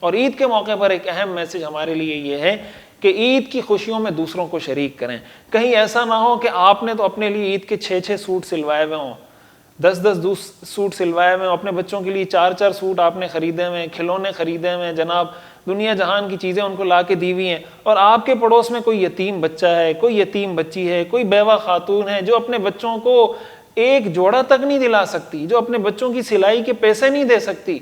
اور عید کے موقع پر ایک اہم میسج ہمارے لیے یہ ہے کہ عید کی خوشیوں میں دوسروں کو شریک کریں. کہیں ایسا نہ ہو کہ آپ نے تو اپنے لیے عید کے 6 سوٹ سلوائے ہوئے ہوں, 10 سوٹ سلوائے ہوئے ہوں, اپنے بچوں کے لیے 4 سوٹ آپ نے خریدے ہوئے ہیں, کھلونے خریدے ہوئے ہیں, جناب دنیا جہان کی چیزیں ان کو لا کے دی ہوئی ہیں, اور آپ کے پڑوس میں کوئی یتیم بچہ ہے, کوئی یتیم بچی ہے, کوئی بیوہ خاتون ہے جو اپنے بچوں کو ایک جوڑا تک نہیں دلا سکتی, جو اپنے بچوں کی سلائی کے پیسے نہیں دے سکتی.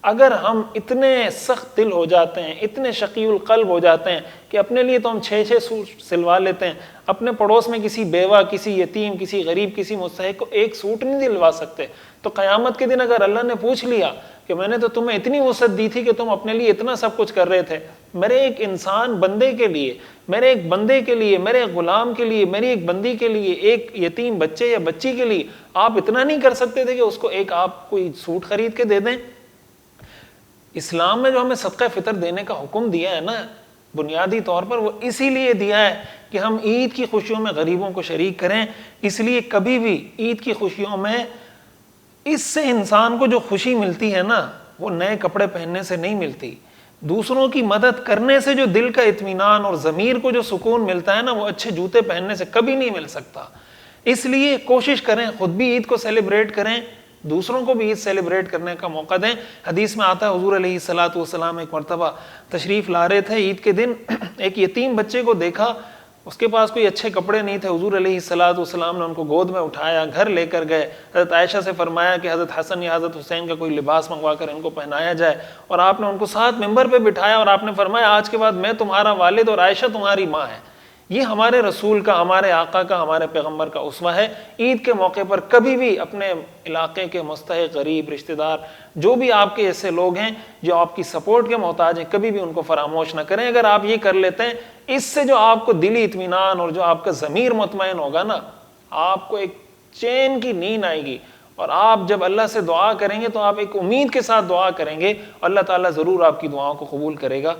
اگر ہم اتنے سخت دل ہو جاتے ہیں, اتنے شقی القلب ہو جاتے ہیں کہ اپنے لیے تو ہم 6 سوٹ سلوا لیتے ہیں, اپنے پڑوس میں کسی بیوہ, کسی یتیم, کسی غریب, کسی مستحق کو 1 سوٹ نہیں دلوا سکتے, تو قیامت کے دن اگر اللہ نے پوچھ لیا کہ میں نے تو تمہیں اتنی وسعت دی تھی کہ تم اپنے لیے اتنا سب کچھ کر رہے تھے, میرے ایک انسان بندے کے لیے, میرے ایک بندے کے لیے, میرے ایک غلام کے لیے, میری ایک بندی کے لیے, ایک یتیم بچے یا بچی کے لیے آپ اتنا نہیں کر سکتے تھے کہ اس کو ایک آپ کوئی سوٹ خرید کے دے دیں؟ اسلام میں جو ہمیں صدقہ فطر دینے کا حکم دیا ہے نا, بنیادی طور پر وہ اسی لیے دیا ہے کہ ہم عید کی خوشیوں میں غریبوں کو شریک کریں. اس لیے کبھی بھی عید کی خوشیوں میں اس سے انسان کو جو خوشی ملتی ہے نا, وہ نئے کپڑے پہننے سے نہیں ملتی, دوسروں کی مدد کرنے سے جو دل کا اطمینان اور ضمیر کو جو سکون ملتا ہے نا, وہ اچھے جوتے پہننے سے کبھی نہیں مل سکتا. اس لیے کوشش کریں خود بھی عید کو سیلیبریٹ کریں, دوسروں کو بھی عید سیلیبریٹ کرنے کا موقع دیں. حدیث میں آتا ہے حضور علیہ الصلوۃ والسلام ایک مرتبہ تشریف لا رہے تھے عید کے دن, ایک یتیم بچے کو دیکھا, اس کے پاس کوئی اچھے کپڑے نہیں تھے. حضور علیہ الصلوۃ والسلام نے ان کو گود میں اٹھایا, گھر لے کر گئے. حضرت عائشہ سے فرمایا کہ حضرت حسن یا حضرت حسین کا کوئی لباس منگوا کر ان کو پہنایا جائے, اور آپ نے ان کو ساتھ ممبر پہ بٹھایا اور آپ نے فرمایا آج کے بعد میں تمہارا والد اور عائشہ تمہاری ماں ہے. یہ ہمارے رسول کا, ہمارے آقا کا, ہمارے پیغمبر کا اسوہ ہے. عید کے موقع پر کبھی بھی اپنے علاقے کے مستحق, غریب, رشتہ دار, جو بھی آپ کے ایسے لوگ ہیں جو آپ کی سپورٹ کے محتاج ہیں, کبھی بھی ان کو فراموش نہ کریں. اگر آپ یہ کر لیتے ہیں, اس سے جو آپ کو دلی اطمینان اور جو آپ کا ضمیر مطمئن ہوگا نا, آپ کو ایک چین کی نیند آئے گی, اور آپ جب اللہ سے دعا کریں گے تو آپ ایک امید کے ساتھ دعا کریں گے, اللہ تعالیٰ ضرور آپ کی دعاؤں کو قبول کرے گا.